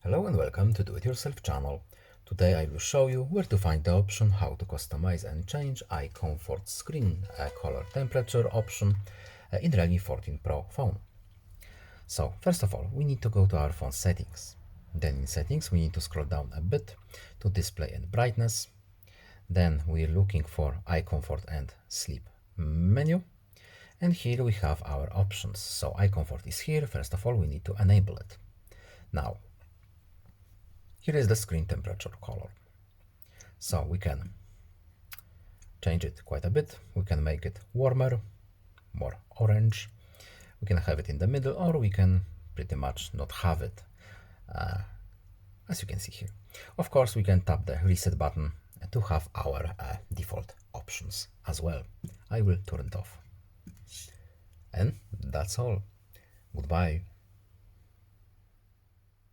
Hello and welcome to Do-It-Yourself channel. Today I will show you where to find the option how to customize and change eye comfort screen color temperature option in Realme 14 Pro phone. So first of all, we need to go to our phone settings. Then in settings we need to scroll down a bit to display and brightness. Then we're looking for eye comfort and sleep menu. And here we have our options. So eye comfort is here. First of all, we need to enable it. Now, here is the screen temperature color. So we can change it quite a bit. We can make it warmer, more orange. We can have it in the middle, or we can pretty much not have it, as you can see here. Of course, we can tap the reset button to have our default options as well. I will turn it off. And that's all. Goodbye.